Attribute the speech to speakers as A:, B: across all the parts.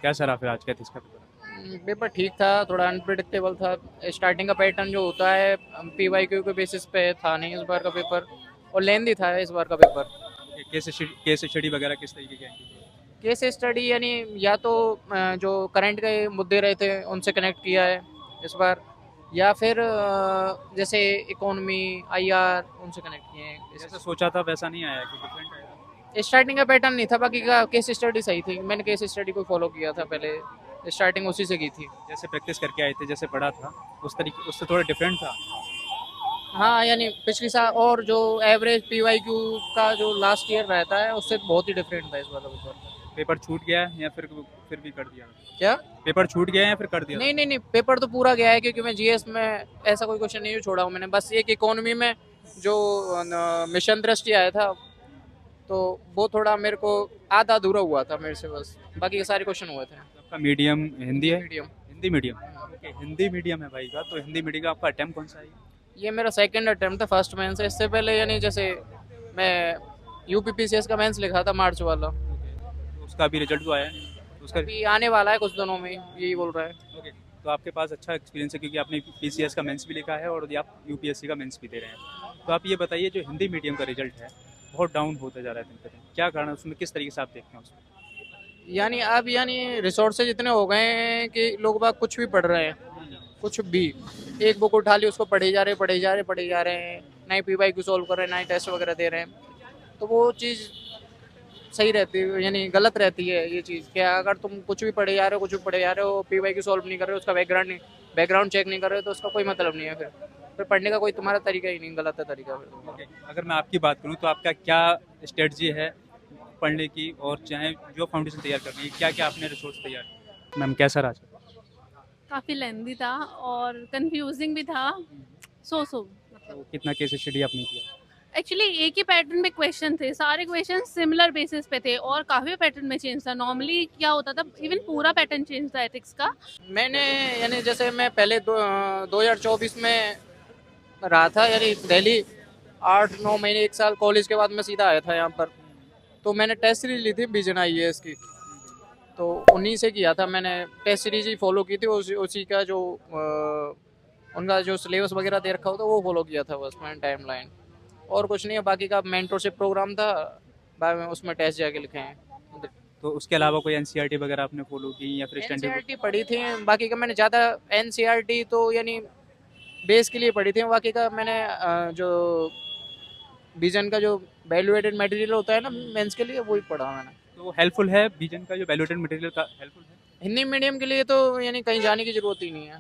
A: कैसा रहा फिर आज का इसका पेपर?
B: पेपर ठीक था, थोड़ा अनप्रिडिक्टेबल था। स्टार्टिंग का पैटर्न जो होता है पी वाई क्यू के बेसिस पे था नहीं इस बार का पेपर, और लेंदी था इस बार का पेपर।
A: ओके, केस स्टडी वगैरह किस तरीके की आएंगी?
B: केस स्टडी यानी या तो जो करंट के मुद्दे रहे थे उनसे कनेक्ट किया है इस बार, या फिर जैसे इकोनॉमी, आईआर, उनसे कनेक्ट किए हैं।
A: जैसा सोचा था वैसा नहीं आया कि डिफरेंट आया?
B: स्टार्टिंग का पैटर्न नहीं था, बाकी का केस स्टडी सही थी। मैंने केस स्टडी को फॉलो किया था पहले, स्टार्टिंग उसी से की थी।
A: जैसे प्रैक्टिस करके आए थे, जैसे पढ़ा था, उस तरीके उससे थोड़ा डिफरेंट था?
B: हाँ, यानी पिछली साल और जो एवरेज पी वाई क्यू का जो लास्ट ईयर रहता है उससे बहुत ही डिफरेंट था इस बार का पेपर।
A: पेपर छूट गया है या फिर भी कर दिया?
B: क्या?
A: पेपर छूट गया है या फिर कर दिया?
B: नहीं नहीं नहीं, पेपर तो पूरा गया है, क्योंकि मैं जीएस में ऐसा कोई क्वेश्चन नहीं छोड़ा हूँ मैंने। बस एक इकोनॉमी में जो मिशन दृष्टि आया था, तो वो थोड़ा मेरे को आधा अधूरा हुआ था मेरे से, बस बाकी के सारे क्वेश्चन हुए थे।
A: आपका मीडियम हिंदी है?
B: Medium.
A: Hindi medium. Okay, Hindi medium है भाई का, तो हिंदी मीडियम का आपका अटेम्प्ट कौन सा है?
B: ये मेरा सेकंड अटेम्प्ट था फर्स्ट मेंस से। इससे पहले यानी जैसे मैं यूपीपीसीएस का मेंस लिखा था मार्च वाला,
A: ओके, तो उसका अभी रिजल्ट तो आया है? तो उसका
B: अभी आने वाला है कुछ दिनों में, यही बोल रहा है।
A: ओके, तो आपके पास अच्छा एक्सपीरियंस है क्योंकि आपने पीसीएस का मेंस भी लिखा है और ये आप यूपीएससी का मेंस भी दे रहे हैं। तो आप ये बताइए, जो हिंदी मीडियम का रिजल्ट है बहुत डाउन होता जा रहा है दिन पे दिन, क्या कारण है उसमें, किस तरीके से आप देखते हैं उसको?
B: यानी अब यानी रिसोर्सेज इतने हो गए हैं कि लोग बाग कुछ भी पढ़ रहे हैं, कुछ भी। एक बुक उठा ली, उसको पढ़े जा रहे पढ़े जा रहे पढ़े जा रहे हैं, ना ही पीवाई क्यू सॉल्व कर रहे हैं, ना ही टेस्ट वगैरह दे रहे हैं। तो वो चीज़ सही रहती है, यानी गलत रहती है ये चीज़। क्या अगर तुम कुछ भी पढ़े जा रहे हो, कुछ भी पढ़े जा रहे हो, पीवाई क्यू सॉल्व नहीं कर रहे हो, उसका बैकग्राउंड चेक नहीं कर रहे हो, तो उसका कोई मतलब नहीं है। फिर पढ़ने का कोई तुम्हारा तरीका ही नहीं, गलत है तरीका फिर।
A: ओके, अगर मैं आपकी बात करूँ तो आपका क्या स्ट्रेटजी है पढ़ने की, और चाहे जो फाउंडेशन तैयार करनी है, क्या क्या आपने रिसोर्स तैयार किया? मैम कैसा रहा आज?
C: काफ़ी लेंदी था और कंफ्यूजिंग भी था। सो मतलब
A: तो कितना केस स्टडी आपने किया?
C: एक्चुअली एक ही पैटर्न में क्वेश्चन थे, सारे क्वेश्चन सिमिलर बेसिस पे थे और काफ़ी पैटर्न में चेंज था। नॉर्मली क्या होता था, इवन पूरा पैटर्न चेंज था एथिक्स का।
B: मैंने यानी जैसे मैं पहले 2024 में रहा था यानी दिल्ली, 8-9 महीने 1 साल कॉलेज के बाद मैं सीधा आया था यहाँ पर। तो मैंने टेस्ट सीरीज ली थी विजन आईएएस की, तो उन्हीं से किया था मैंने। टेस्ट सीरीज ही फॉलो की थी, उसी का जो उनका जो सिलेबस वगैरह दे रखा होता वो फॉलो किया था बस मैंने, टाइम लाइन और कुछ नहीं है। बाकी का मेंटरशिप प्रोग्राम था, बाद में उसमें टेस्ट जाके लिखे हैं।
A: तो उसके अलावा कोई एनसीईआरटी वगैरह आपने फॉलो की या फिर स्टैंडर्ड बुक?
B: एनसीईआरटी पढ़ी थी, बाकी का मैंने ज़्यादा एनसीईआरटी तो यानी बेस के लिए पढ़ी थी। बाकी का मैंने जो विजन का जो वैल्यूएटेड मटेरियल होता है ना मेंस के लिए, वही पढ़ा मैंने।
A: तो हेल्पफुल है विजन का जो वैल्यूएटेड मटेरियल का, हेल्पफुल है?
B: हिंदी मीडियम के लिए तो यानी कहीं जाने की जरूरत ही नहीं है।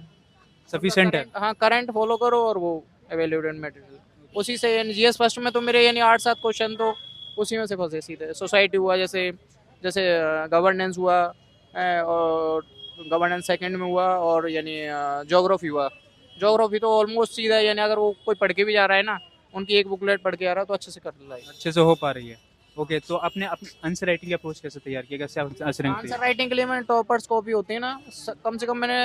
A: सफिशिएंट है?
B: हाँ, करंट फॉलो करो और वो वैल्यूएटेड मटेरियल उसी से। यानी जीएस फर्स्ट में तो मेरे यानी 8-7 क्वेश्चन तो उसी में से फंसे सीधे। सोसाइटी हुआ, जैसे जैसे गवर्नेंस हुआ, और गवर्नेंस सेकंड में हुआ, और यानी ज्योग्राफी हुआ। ज्योग्राफी तो ऑलमोस्ट सीधा है, यानी अगर वो कोई पढ़ के भी जा रहा है ना, उनकी एक बुकलेट पढ़ के आ रहा है तो अच्छे से कर लेगा।
A: अच्छे से हो पा रही है? ओके, तो आपने अपनी आंसर राइटिंग अप्रोच कैसे तैयार किया, कैसे आंसर
B: आंसर राइटिंग के लिए मैंने टॉपर्स कॉपी होती है ना, कम से कम मैंने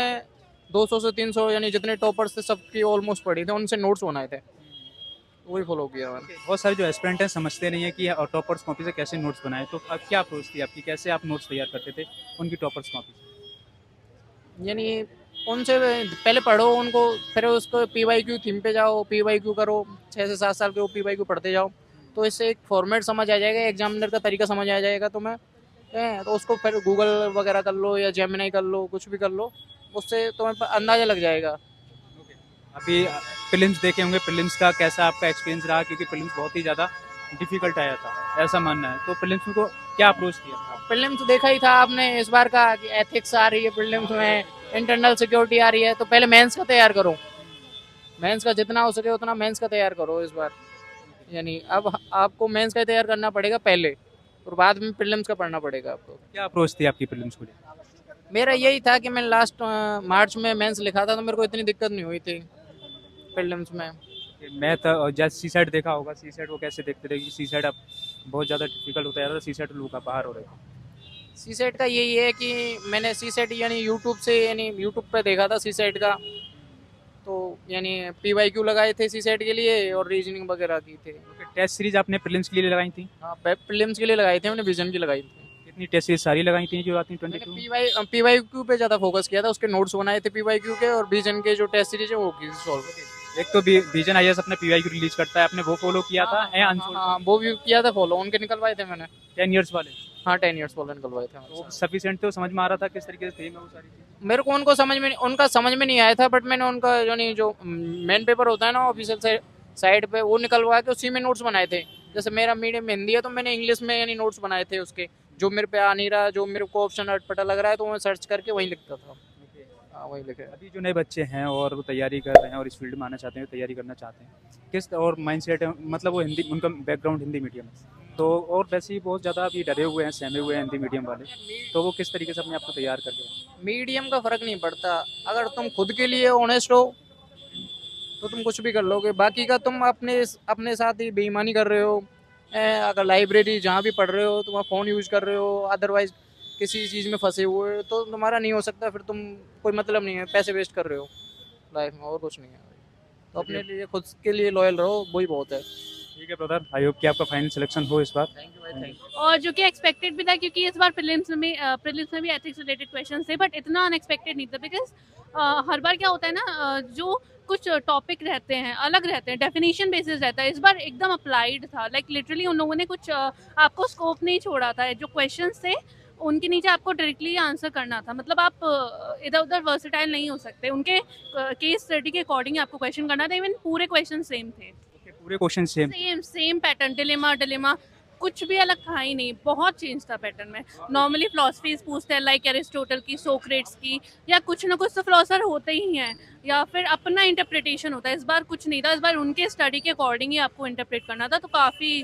B: 200 से 300 यानी जितने टॉपर्स थे सबकी ऑलमोस्ट पढ़ी थे, उनसे नोट्स बनाए थे, वही फॉलो किया मैंने।
A: बहुत सारे जो एस्पिरेंट हैं समझते नहीं है कि टॉपर्स कॉपी से कैसे नोट्स बनाए, तो अब क्या अप्रोच थी आपकी, कैसे आप नोट्स तैयार करते थे उनकी टॉपर्स कॉपी से?
B: यानी उनसे पहले पढ़ो उनको, फिर उसको पीवाईक्यू थीम पे जाओ, पीवाईक्यू करो, 6 से 7 साल के वो पीवाईक्यू पढ़ते जाओ, तो इससे एक फॉर्मेट समझ आ जाएगा, एग्जामिनर का तरीका समझ आ जाएगा तुम्हें। तो उसको फिर गूगल वगैरह कर लो या जेमिनाई कर लो, कुछ भी कर लो, उससे तुम्हें अंदाज़ा लग जाएगा।
A: ओके, अभी प्रीलिम्स देखे होंगे, प्रीलिम्स का कैसा आपका एक्सपीरियंस रहा, क्योंकि प्रीलिम्स बहुत ही ज़्यादा डिफिकल्ट आया था ऐसा मानना है, तो प्रीलिम्स को क्या अप्रोच किया था?
B: प्रीलिम्स देखा ही था आपने इस बार का कि एथिक्स आ रही है प्रीलिम्स में, इंटरनल सिक्योरिटी आ रही है, तो पहले मेंस का तैयार करो। मेंस का जितना हो सके उतना मेंस का तैयार करो इस बार। यानी अब आपको मेंस का तैयार करना पड़ेगा पहले, और बाद में प्रीलिम्स का पढ़ना पड़ेगा आपको।
A: क्या अप्रोच थी आपकी प्रीलिम्स को लेकर?
B: मेरा यही था कि मैं लास्ट मार्च में मेंस लिखा था, तो मेरे को इतनी दिक्कत नहीं हुई थी प्रीलिम्स में।
A: मैथ और जैसे सी सेट देखा होगा, सी सेट को कैसे देखते थे कि सी सेट अब बहुत ज़्यादा डिफिकल्ट होता जा रहा था, सी सेट लोग बाहर हो रहे थे?
B: सी सेट का यही है कि मैंने सी सेट यानी यूट्यूब से, यानी यूट्यूब पे देखा था सी सेट का, तो यानी पीवाईक्यू लगाए थे सी सेट के लिए और रीजनिंग वगैरह की थे।
A: टेस्ट सीरीज आपने प्रीलिम्स के लिए लगाई थी?
B: हाँ, प्रीलिम्स के लिए लगाई थी, मैंने विजन की लगाई थी।
A: अपनी टेस्ट सीरीज सारी लगाई थी जो आती हैं
B: मैंने
A: 22?
B: PYQ पे ज़्यादा फोकस किया था, उसके नोट्स बनाए थे PYQ के, और विजन के जो टेस्ट सीरीज है वो की सॉल्व।
A: एक तो विजन आईएएस अपने पीवाईक्यू रिलीज करता है, आपने वो फॉलो किया था या अनसोल्ड?
B: हाँ, वो भी किया था फॉलो, उनके निकलवाए थे मैंने।
A: 10 इयर्स वाले?
B: हाँ, 10 इयर्स फॉलो निकलवाए थे
A: वो सफिशिएंट थे, वो समझ में आ रहा था किस तरीके से थी वो सारी चीज़?
B: मेरे को उनको उनका समझ में नहीं आया था, बट मैंने उनका जो मेन पेपर होता है ना ऑफिशियल साइड पे, वो निकलवा के उसी में नोट्स बनाए थे। जैसे मेरा मीडियम हिंदी है तो मैंने इंग्लिश में यानी नोट्स बनाए थे उसके, जो मेरे पे आ नहीं रहा, जो मेरे को ऑप्शन अटपटा लग रहा है तो मैं सर्च करके वहीं लिखता था। हाँ, वहीं लिखे।
A: अभी जो नए बच्चे हैं और वो तैयारी कर रहे हैं और इस फील्ड में आना चाहते हैं, तैयारी करना चाहते हैं, किस और माइंडसेट है, मतलब वो हिंदी, उनका बैकग्राउंड हिंदी मीडियम है तो, और वैसे ही बहुत ज़्यादा अभी डरे हुए हैं, सहमे हुए हैं हिंदी मीडियम वाले, तो वो किस तरीके से अपने आप को तैयार कर रहे हैं?
B: मीडियम का फर्क नहीं पड़ता, अगर तुम खुद के लिए ऑनेस्ट हो तो तुम कुछ भी कर लोगे। बाकी का तुम अपने साथ ही बेईमानी कर रहे हो। अगर लाइब्रेरी जहाँ भी पढ़ रहे हो, तुम फ़ोन यूज़ कर रहे हो, अदरवाइज किसी चीज़ में फंसे हुए हो, तो तुम्हारा नहीं हो सकता, फिर तुम कोई मतलब नहीं है, पैसे वेस्ट कर रहे हो लाइफ में, और कुछ नहीं है। तो अपने लिए खुद के लिए लॉयल रहो, वही बहुत है।
A: ठीक है ब्रदर, आई होप कि आपका फाइनल सिलेक्शन हो इस बार।
B: थैंक यू भाई, थैंक यू।
C: और जो कि एक्सपेक्टेड भी था, क्योंकि इस बार प्रीलिम्स में भी एथिक्स रिलेटेड क्वेश्चन थे, बट इतना अनएक्सपेक्टेड नहीं था। बिकॉज हर बार क्या होता है ना, जो कुछ टॉपिक रहते हैं अलग रहते हैं, डेफिनेशन बेसिस रहता है, इस बार एकदम अप्लाइड था। लाइक लिटरली उन लोगों ने कुछ आपको स्कोप नहीं छोड़ा था। जो क्वेश्चंस थे उनके नीचे आपको डायरेक्टली आंसर करना था। मतलब आप इधर उधर वर्सेटाइल नहीं हो सकते, उनके केस स्टडी के अकॉर्डिंग आपको क्वेश्चन करना था। इवन पूरे क्वेश्चन सेम थे,
A: पूरे question same?
C: Same pattern, dilemma कुछ भी अलग था ही नहीं, बहुत चेंज था पैटर्न में। नॉर्मली फिलोसफीज पूछते हैं, लाइक एरिस्टोटल की, सोक्रेट्स की, या कुछ ना कुछ तो फिलोसफर होते ही हैं, या फिर अपना इंटरप्रिटेशन होता है। इस बार कुछ नहीं था, इस बार उनके स्टडी के अकॉर्डिंग ही आपको इंटरप्रेट करना था, तो काफ़ी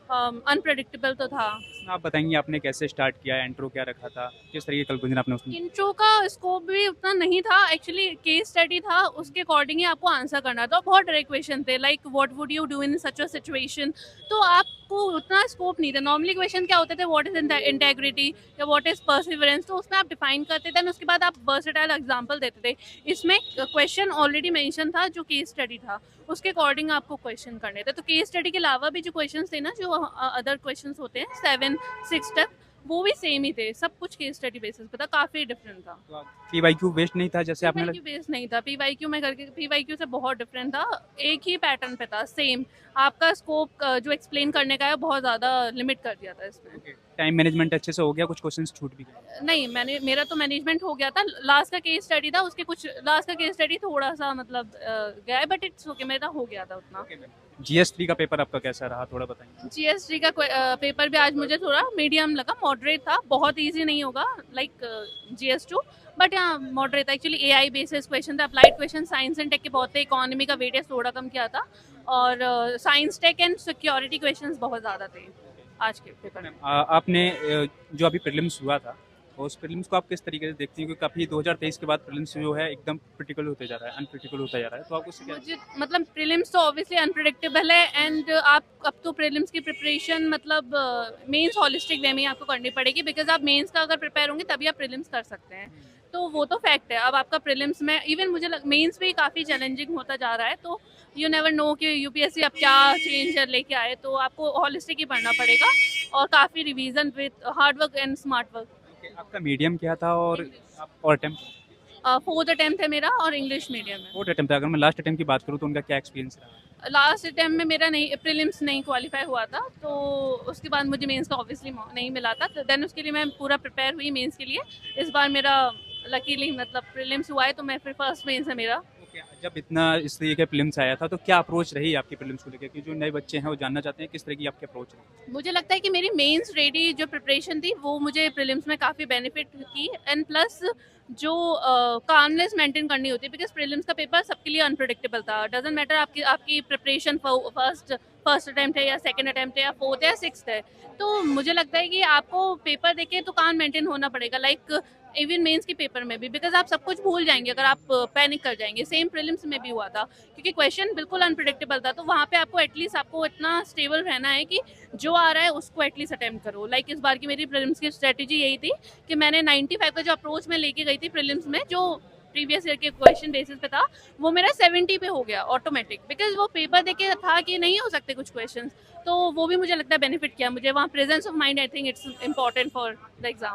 C: अनप्रेडिक्टेबल तो था।
A: आप बताएंगे आपने कैसे स्टार्ट किया, इंट्रो क्या रखा था, किस तरीके की कल्पना आपने उसमें?
C: इंट्रो का स्कोप भी उतना नहीं था एक्चुअली, केस स्टडी था, उसके अकॉर्डिंग ही आपको आंसर करना था। बहुत डायरेक्ट क्वेश्चन थे, like what would you do in such a situation, तो आपको उतना स्कोप नहीं था। नॉर्मली क्वेश्चन क्या होते थे, व्हाट इज इंटेग्रिटी या व्हाट इज परसिवरेंस, तो उसमें आप डिफाइन करते थे, उसके बाद आप वर्सेटाइल एग्जांपल देते थे। इसमें क्वेश्चन ऑलरेडी मेंशन था जो केस स्टडी था, उसके अकॉर्डिंग आपको क्वेश्चन करने थे। तो केस स्टडी के अलावा भी जो क्वेश्चन थे ना, जो अदर क्वेश्चन होते हैं 7, 6 तक, वो भी सेम ही थे। सब कुछ केस स्टडी बेसिस पे था, काफी डिफरेंट था।
A: पीवाईक्यू बेस्ड नहीं था जैसे आपने
C: पीवाईक्यू बेस नहीं था, पीवाईक्यू में करके पीवाईक्यू से बहुत डिफरेंट था। एक ही पैटर्न पे था, सेम। आपका स्कोप जो एक्सप्लेन करने का है बहुत ज्यादा लिमिट कर दिया था इसमें।
A: टाइम मैनेजमेंट अच्छे से हो गया, कुछ क्वेश्चंस छूट भी गए?
C: नहीं, मेरा तो मैनेजमेंट हो गया था। लास्ट का केस स्टडी था, उसके कुछ लास्ट का केस स्टडी थोड़ा सा मतलब गया है, बट इट्स ओके, मेरा हो गया था उतना।
A: GS3 का पेपर आपका कैसा रहा, थोड़ा बताएंगे?
C: GS3 का पेपर भी आज मुझे थोड़ा मीडियम लगा, मॉडरेट था। बहुत इजी नहीं होगा लाइक GS2, बट यहाँ मॉडरेट था। एक्चुअली AI बेसिस क्वेश्चन था, applied question science and tech के बहुत थे। इकोनॉमी का वेटेज थोड़ा कम किया था, और science tech and security questions बहुत ज़्यादा थे आज के पेपर में।
A: आपने जो अभी प्रीलिम्स हुआ था, उस प्रीलिम्स को आप किस तरीके से देखती हैं? क्योंकि काफ़ी 2023 के बाद प्रीलिम्स जो है एकदम क्रिटिकल होते जा रहा है, अनक्रिटिकल होता जा रहा है, तो आप उससे क्या?
C: मुझे मतलब प्रीलिम्स तो ऑब्वियसली अनप्रेडिक्टेबल है, एंड आप अब तो प्रीलिम्स की प्रिपरेशन मतलब मेंस हॉलिस्टिक वे में ही आपको करनी पड़ेगी। बिकॉज आप मेंस का अगर प्रिपेयर होंगे तभी आप प्रीलिम्स कर सकते हैं, तो वो तो फैक्ट है। अब आपका प्रीलिम्स में इवन मुझे मेंस भी काफ़ी चैलेंजिंग होता जा रहा है, तो यू नेवर नो कि UPSC अब क्या चेंज लेके आए, तो आपको हॉलिस्टिक ही पढ़ना पड़ेगा, और काफ़ी revision with hard work and smart work.
A: आपका मीडियम क्या था और अटेम्प्ट?
C: 4th अटेम्प्ट है मेरा, और इंग्लिश मीडियम है।
A: 4th अटेम्प्ट था। अगर मैं लास्ट अटेम्प्ट की बात करूँ तो उनका क्या एक्सपीरियंस रहा?
C: लास्ट अटेम्प्ट में मेरा नहीं, प्रीलिम्स नहीं क्वालिफाई हुआ था, तो उसके बाद मुझे मेंस का ऑब्वियसली नहीं मिला था, तो देन उसके लिए मैं पूरा प्रिपेयर हुई मेंस के लिए। इस बार मेरा लकीली मतलब प्रीलिम्स हुआ है, तो मैं फिर फर्स्ट मेंस है मेरा।
A: जब इतना इस तरीके का प्रीलिम्स आया था तो क्या अप्रोच रही आपकी प्रीलिम्स को लेकर, कि जो नए बच्चे हैं वो जानना चाहते हैं किस तरह की आपकी अप्रोच रही?
C: मुझे लगता है कि मेरी मेंस रेडी जो प्रिपरेशन थी वो मुझे प्रीलिम्स में काफ़ी बेनिफिट की, एंड प्लस जो कामनेस मेंटेन करनी होती है, बिकॉज प्रीलिम्स का पेपर सबके लिए अनप्रेडिक्टेबल था। डजेंट मैटर आपकी प्रिपरेशन फर्स्ट अटेम्प्ट है या सेकंड अटेम्प्ट है या 4th या 6th है, तो मुझे लगता है कि आपको पेपर देके तो काम मेंटेन होना पड़ेगा। लाइक इवन मेंस के पेपर में भी, बिकॉज आप सब कुछ भूल जाएंगे अगर आप पैनिक कर जाएंगे। सेम प्रीलिम्स में भी हुआ था, क्योंकि क्वेश्चन बिल्कुल अनप्रेडिक्टेबल था, तो वहाँ पे आपको एटलीस्ट आपको इतना स्टेबल रहना है कि जो आ रहा है उसको एटलीस्ट अटेम्प्ट करो। लाइक इस बार की मेरी प्रीलिम्स की स्ट्रेटेजी यही थी कि मैंने 95 का जो अप्रोच में लेके गई थी प्रीलिम्स में, जो प्रीवियस ईयर के क्वेश्चन बेसिस पे था, वो मेरा 70 पे हो गया ऑटोमेटिक, बिकॉज वो पेपर देख के था कि नहीं हो सकते कुछ क्वेश्चंस, तो वो भी मुझे लगता है बेनिफिट किया मुझे वहाँ। Presence of mind I think it's important for the exam.